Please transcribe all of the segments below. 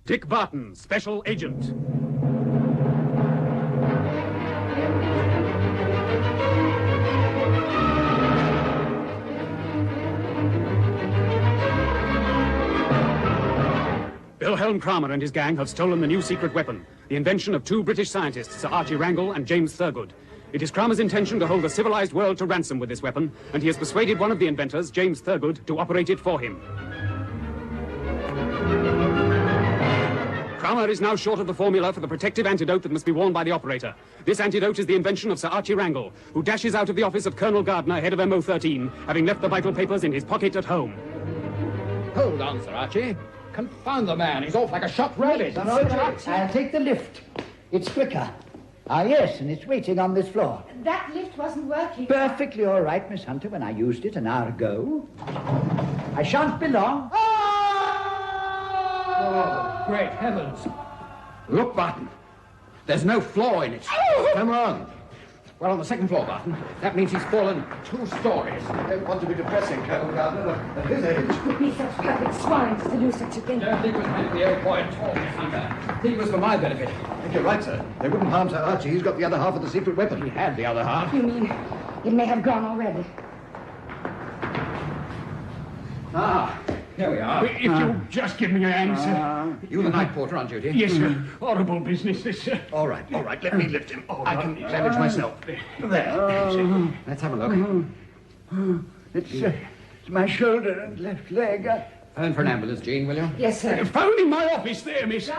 Dick Barton, Special Agent. Wilhelm Kramer and his gang have stolen the new secret weapon, the invention of two British scientists, Sir Archie Wrangle and James Thurgood. It is Kramer's intention to hold the civilized world to ransom with this weapon, and he has persuaded one of the inventors, James Thurgood, to operate it for him. Kramer is now short of the formula for the protective antidote that must be worn by the operator. This antidote is the invention of Sir Archie Wrangle, who dashes out of the office of Colonel Gardner, head of MO13, having left the vital papers in his pocket at home. Hold on, Sir Archie. Confound the man. He's off like a shot rabbit. I'll take the lift. It's quicker. Ah, yes, and it's waiting on this floor. That lift wasn't working. Perfectly all right, Miss Hunter, when I used it an hour ago. I shan't be long. Oh, great heavens. Look, Barton. There's no floor in it. Come on. Well, on the second floor, Barton. That means he's fallen 2 stories. I don't want to be depressing, Colonel Gardner, but at his age... Would be such perfect swines to lose such a thing. Don't think it was meant for the old boy at all, Miss Hunter. Think it was for my benefit. I think you're right, sir. They wouldn't harm Sir Archie. He's got the other half of the secret weapon. He had the other half. You mean it may have gone already? Ah, here we are. If you'll just give me a hand, sir. You the night porter on duty? Yes, sir. Horrible business, this, sir. All right. Let me lift him. I can manage myself. There. Let's have a look. It's my shoulder and left leg. Phone for an ambulance, Jean, will you? Yes, sir. Phone in my office there, miss.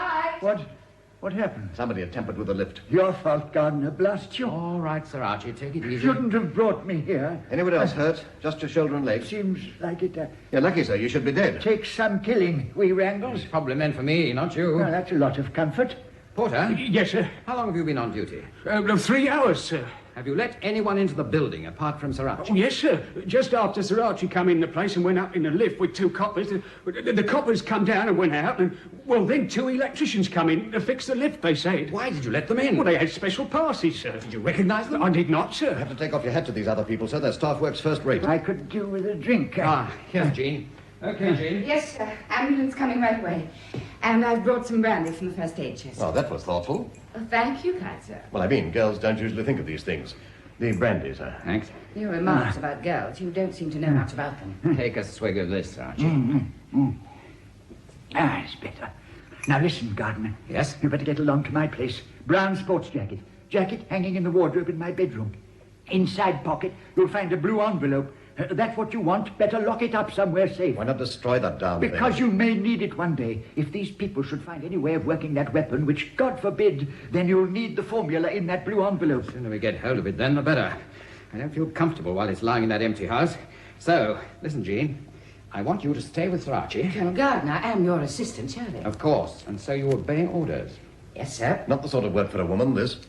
What happened? Somebody had tampered with the lift. Your fault, Gardner. Blast you. All right, Sir Archie, take it easy. Shouldn't have brought me here. Anyone else hurt? Just your shoulder and leg? Seems like it You're lucky, sir. You should be dead. takes some killing, we Wrangles. Probably meant for me, not you. Well, that's a lot of comfort. Porter, Yes, sir. how long have you been on duty? 3 hours, sir. Have you let anyone into the building apart from Sir Archie? Oh, yes, sir. Just after Sir Archie come in the place and went up in the lift with 2 coppers, the coppers come down and went out, and, well, then 2 electricians come in to fix the lift, they said. Why did you let them in? Well, they had special passes, sir. Did you recognize them? I did not, sir. You have to take off your hat to these other people, sir. Their staff works first rate. I could do with a drink. Here's Jean. Okay, Jean. Yes, sir. Ambulance coming right away. And I've brought some brandy from the first aid chest. Oh, that was thoughtful. Oh, thank you, kind sir. Well, I mean, girls don't usually think of these things. The brandy, sir. Thanks. Your remarks about girls, you don't seem to know much about them. Take a swig of this, Sir Archie. It's better. Now listen, Gardner. Yes? You better get along to my place. Brown sports jacket. Jacket hanging in the wardrobe in my bedroom. Inside pocket, you'll find a blue envelope. That's what you want. Better lock it up somewhere safe. Why not destroy that darn thing? Because you may need it one day. If these people should find any way of working that weapon, which God forbid, then you'll need the formula in that blue envelope. The sooner we get hold of it, then the better. I don't feel comfortable while it's lying in that empty house. So, listen, Jean. I want you to stay with Sir Archie. Colonel Gardner, I am your assistant, surely. Of course. And so you obey orders. Yes, sir. Not the sort of work for a woman, this.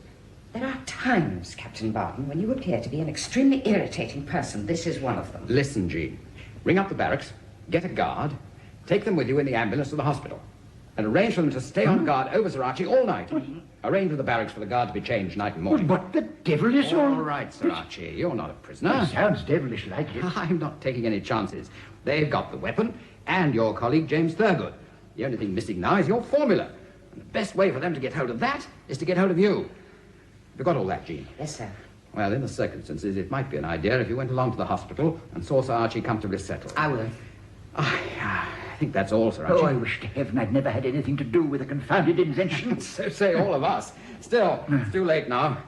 There are times, Captain Barton, when you appear to be an extremely irritating person. This is one of them. Listen, Jean. Ring up the barracks, get a guard, take them with you in the ambulance to the hospital, and arrange for them to stay on guard over Sir Archie all night. Arrange with the barracks for the guard to be changed night and morning. What the devil is All right, Sir Archie. You're not a prisoner. Sounds devilish like it. I'm not taking any chances. They've got the weapon, and your colleague, James Thurgood. The only thing missing now is your formula. And the best way for them to get hold of that is to get hold of you. You've got all that, Jean? Yes, sir. Well, in the circumstances, it might be an idea if you went along to the hospital and saw Sir Archie comfortably settled. I will. I think that's all, Sir Archie. Oh, I wish to heaven I'd never had anything to do with a confounded invention. So say all of us. Still, it's too late now.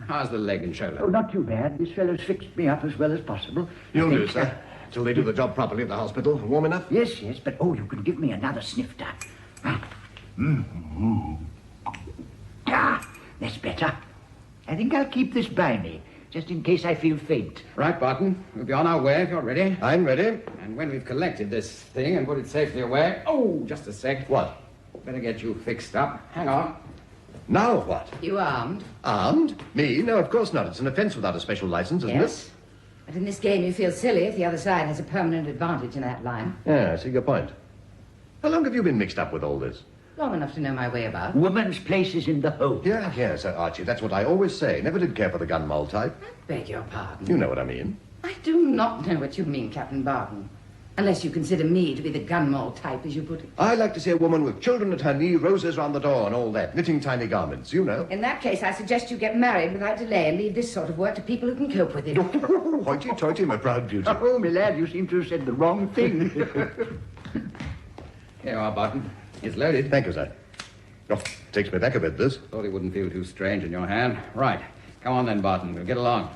How's the leg and shoulder? Oh, not too bad. This fellow's fixed me up as well as possible. You'll I do, think, sir. Till they do the job properly at the hospital. Warm enough? Yes, but oh, you can give me another snifter. That's better. I think I'll keep this by me, just in case I feel faint. Right, Barton. We'll be on our way if you're ready. I'm ready. And when we've collected this thing and put it safely away... Oh, just a sec. What? Better get you fixed up. Hang on. Now what? You armed? Armed? Me? No, of course not. It's an offence without a special license, isn't Yes. But in this game, you feel silly if the other side has a permanent advantage in that line. it? Yeah, I see your point. How long have you been mixed up with all this? Long enough to know my way about. Woman's place is in the home. Yeah, Sir Archie. That's what I always say. Never did care for the gun mold type. I beg your pardon. You know what I mean. I do not know what you mean, Captain Barton. Unless you consider me to be the gun moll type, as you put it. I like to see a woman with children at her knee, roses round the door and all that, knitting tiny garments, you know. In that case, I suggest you get married without delay and leave this sort of work to people who can cope with it. Hoity-toity, my proud beauty. Oh, my lad, you seem to have said the wrong thing. Here you are, Barton. It's loaded. Thank you, sir. Oh, takes me back a bit, this. Thought it wouldn't feel too strange in your hand. Right. Come on then, Barton. We'll get along.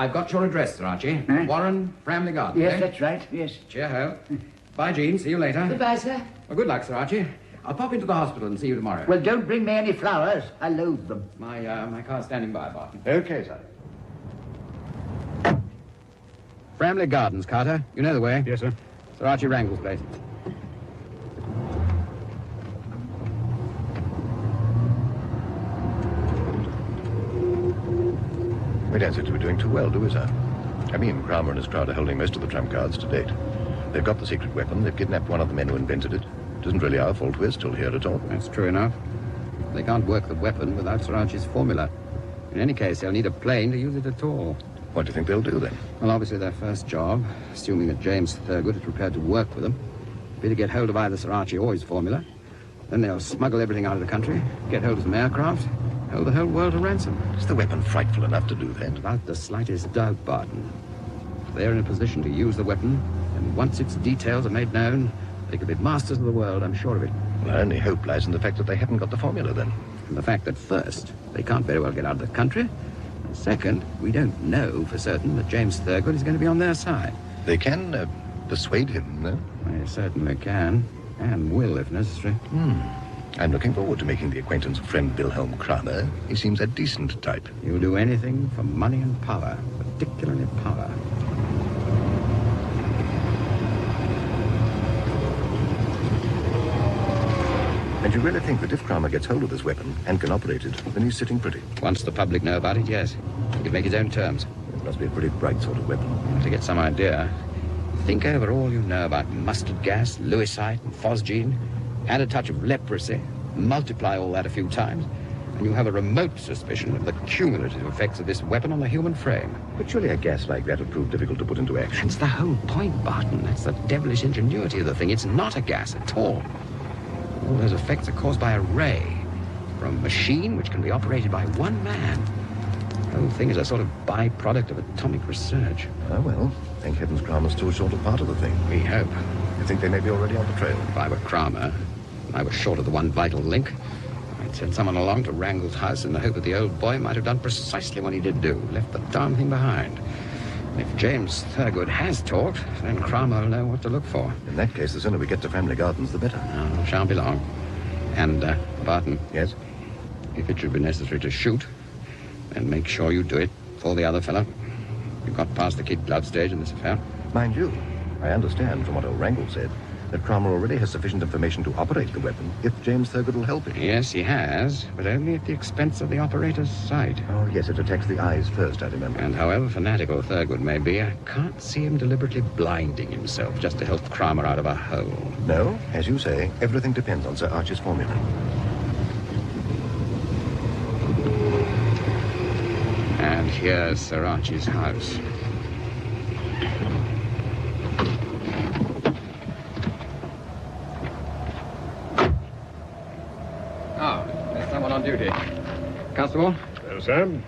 I've got your address, Sir Archie. Huh? Warren, Framley Gardens. Yes, eh? that's right, yes. Cheer-ho. Bye, Jean. See you later. Goodbye, sir. Well, good luck, Sir Archie. I'll pop into the hospital and see you tomorrow. Well, don't bring me any flowers. I loathe them. My car's standing by, Barton. Okay, sir. Framley Gardens, Carter. You know the way. Yes, sir. Sir Archie Wrangle's place. We don't seem to be doing too well, do we, sir? I mean, Kramer and his crowd are holding most of the trump cards to date. They've got the secret weapon. They've kidnapped one of the men who invented it. It isn't really our fault we're still here at all. That's true enough. They can't work the weapon without Sir Archie's formula. In any case, they'll need a plane to use it at all. What do you think they'll do, then? Well, obviously their first job, assuming that James Thurgood is prepared to work with them, will be to get hold of either Sir Archie or his formula. Then they'll smuggle everything out of the country, get hold of some aircraft, hold the whole world to ransom. Is the weapon frightful enough to do that? Without the slightest doubt, Barton. If they're in a position to use the weapon, and once its details are made known, they could be masters of the world, I'm sure of it. Well, our only hope lies in the fact that they haven't got the formula, then. And the fact that first, they can't very well get out of the country, and second, we don't know for certain that James Thurgood is going to be on their side. They can persuade him, no? They certainly can, and will if necessary. I'm looking forward to making the acquaintance of friend Wilhelm Kramer. He seems a decent type. He'll do anything for money and power, particularly power. And you really think that if Kramer gets hold of this weapon and can operate it, then he's sitting pretty? Once the public know about it, yes. He can make his own terms. It must be a pretty bright sort of weapon. To get some idea, think over all you know about mustard gas, lewisite, and phosgene, add a touch of leprosy, multiply all that a few times, and you have a remote suspicion of the cumulative effects of this weapon on the human frame. But surely a gas like that would prove difficult to put into action. That's the whole point, Barton. That's the devilish ingenuity of the thing. It's not a gas at all. All those effects are caused by a ray from a machine which can be operated by one man. The whole thing is a sort of byproduct of atomic research. Ah, well, thank heavens Kramer's still short of part of the thing. We hope. You think they may be already on the trail? If I were Kramer, and I was short of the one vital link, I'd send someone along to Wrangle's house in the hope that the old boy might have done precisely what he did do, left the darn thing behind. And if James Thurgood has talked, then Kramer will know what to look for. In that case, the sooner we get to Framley Gardens, the better. No, shan't be long. And, Barton. Yes? If it should be necessary to shoot, then make sure you do it for the other fellow. You've got past the kid glove stage in this affair. Mind you, I understand from what old Wrangle said that Kramer already has sufficient information to operate the weapon if James Thurgood will help him. Yes, he has, but only at the expense of the operator's sight. Oh, yes, it attacks the eyes first, I remember. And however fanatical Thurgood may be, I can't see him deliberately blinding himself just to help Kramer out of a hole. No, as you say, everything depends on Sir Archie's formula. And here's Sir Archie's house. Oh, there's someone on duty. Constable, Yes, sir.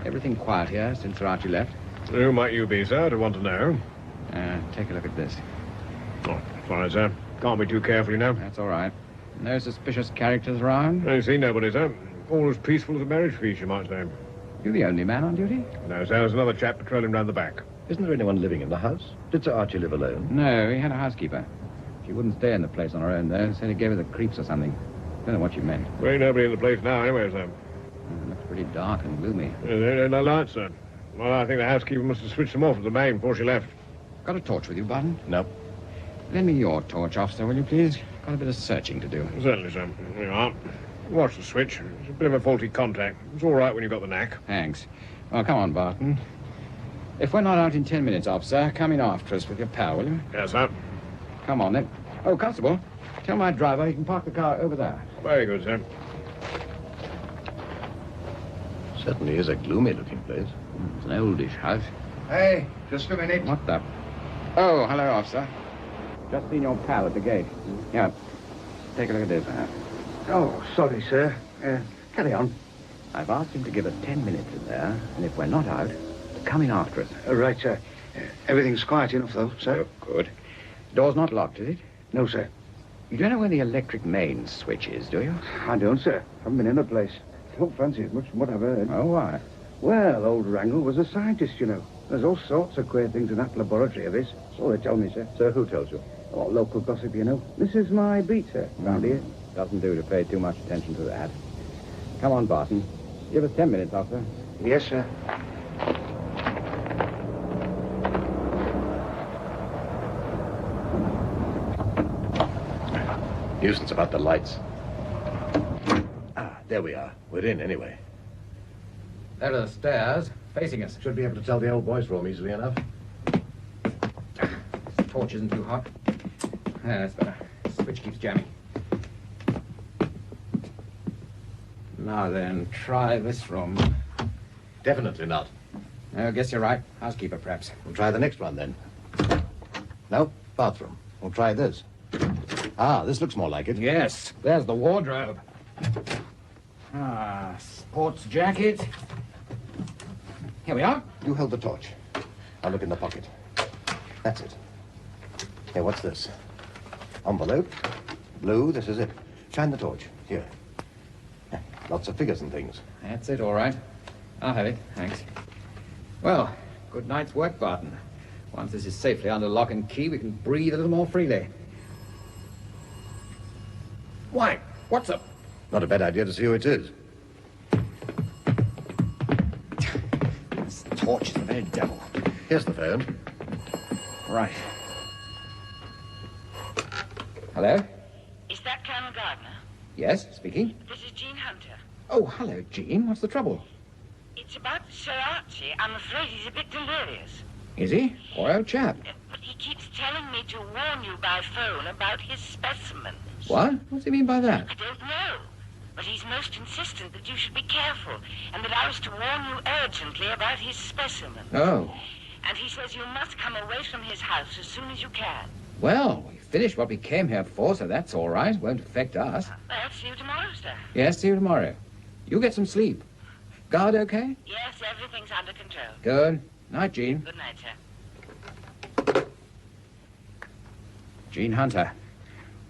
everything quiet here since Sir Archie left. Who might you be, sir? I want to know. Take a look at this. Oh, fine, sir. Can't be too careful, you know. That's all right. No suspicious characters around? I see nobody, sir. All as peaceful as a marriage feast, you might say. You the only man on duty? No, sir, there's another chap patrolling round the back. Isn't there anyone living in the house? Did Sir Archie live alone? No, he had a housekeeper. She wouldn't stay in the place on her own, though. Said it gave her the creeps or something. Don't know what you meant. There ain't nobody in the place now, anyway, sir. It looks pretty dark and gloomy. There ain't no lights, sir. Well, I think the housekeeper must have switched them off at the main before she left. Got a torch with you, Barton? No. Lend me your torch, officer, will you, please? Got a bit of searching to do. Certainly, sir. Here you are. Watch the switch. It's a bit of a faulty contact. It's all right when you've got the knack. Thanks. Well, come on, Barton. If we're not out in 10 minutes, officer, come in after us with your pal, will you? Yes, sir. Come on, then. Oh, Constable, tell my driver he can park the car over there. Very good, sir. Certainly is a gloomy-looking place. It's an oldish house. Hey, just a minute. What the... Oh, hello, officer. Just seen your pal at the gate. Yeah. Take a look at this. Oh, sorry, sir. Carry on. I've asked him to give us 10 minutes in there, and if we're not out, to come in after us. Right, sir. Everything's quiet enough, though, sir. Oh, good. Door's not locked, is it? No, sir. You don't know where the electric main switch is, do you? I don't, sir. Haven't been in the place. Don't fancy it much from what I've heard. Oh, why? Well, old Wrangle was a scientist, you know. There's all sorts of queer things in that laboratory of his. So they tell me, sir. Sir, who tells you? Oh, local gossip, you know. This is my beat, sir, round here. Doesn't do to pay too much attention to that. Come on, Barton. Give us 10 minutes, officer. Yes, sir. Nuisance about the lights. Ah, there we are. We're in, anyway. There are the stairs, facing us. Should be able to tell the old boys' room easily enough. This torch isn't too hot. Yeah, that's better. Switch keeps jamming. Now then, try this room. Definitely not. I guess you're right. Housekeeper, perhaps. We'll try the next one, then. No, bathroom. We'll try this. Ah, this looks more like it. Yes, there's the wardrobe. Ah, sports jacket. Here we are. You hold the torch. I'll look in the pocket. That's it. Here, what's this? Envelope. Blue, this is it. Shine the torch. Here. Lots of figures and things. That's it, all right. I'll have it, thanks. Well, good night's work, Barton. Once this is safely under lock and key, we can breathe a little more freely. Why? What's up? Not a bad idea to see who it is. This torch is the very devil. Here's the phone. Right. Hello? Is that Colonel Gardner? Yes, speaking. This is Jean Hunter. Oh, hello, Jean. What's the trouble? It's about Sir Archie. I'm afraid he's a bit delirious. Is he? Poor old chap. But he keeps telling me to warn you by phone about his specimens. What? What's he mean by that? I don't know. But he's most insistent that you should be careful, and that I was to warn you urgently about his specimens. Oh. And he says you must come away from his house as soon as you can. Well, we finished what we came here for, so that's all right. Won't affect us. Well, see you tomorrow, sir. Yes, see you tomorrow. You get some sleep. Guard okay? Yes, everything's under control. Good. Night, Jean. Good night, sir. Jean Hunter.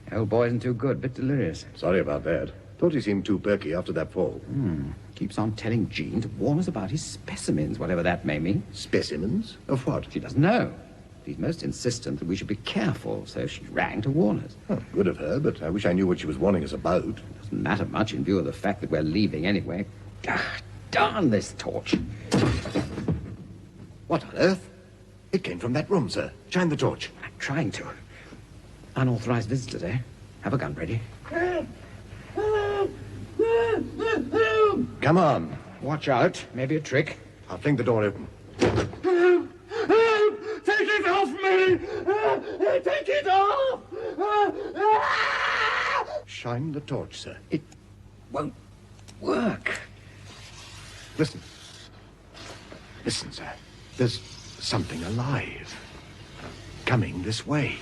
The old boy isn't too good. Bit delirious. Sorry about that. Thought he seemed too perky after that fall. Keeps on telling Jean to warn us about his specimens, whatever that may mean. Specimens? Of what? She doesn't know. She's most insistent that we should be careful, so she rang to warn us. Oh, good of her, but I wish I knew what she was warning us about. Doesn't matter much in view of the fact that we're leaving anyway. Ah, darn this torch. What on earth? It came from that room, sir. Shine the torch. I'm trying to. Unauthorized visitors, eh? Have a gun ready. Come on. Watch out. Maybe a trick. I'll fling the door open. Take it off me! Take it off! Shine the torch, sir. It won't work. Listen. Listen, sir. There's something alive. Coming this way.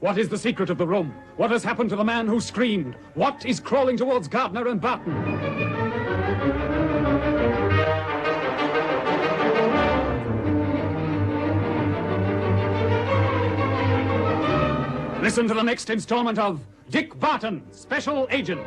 What is the secret of the room? What has happened to the man who screamed? What is crawling towards Gardner and Barton? Listen to the next installment of Dick Barton, Special Agent.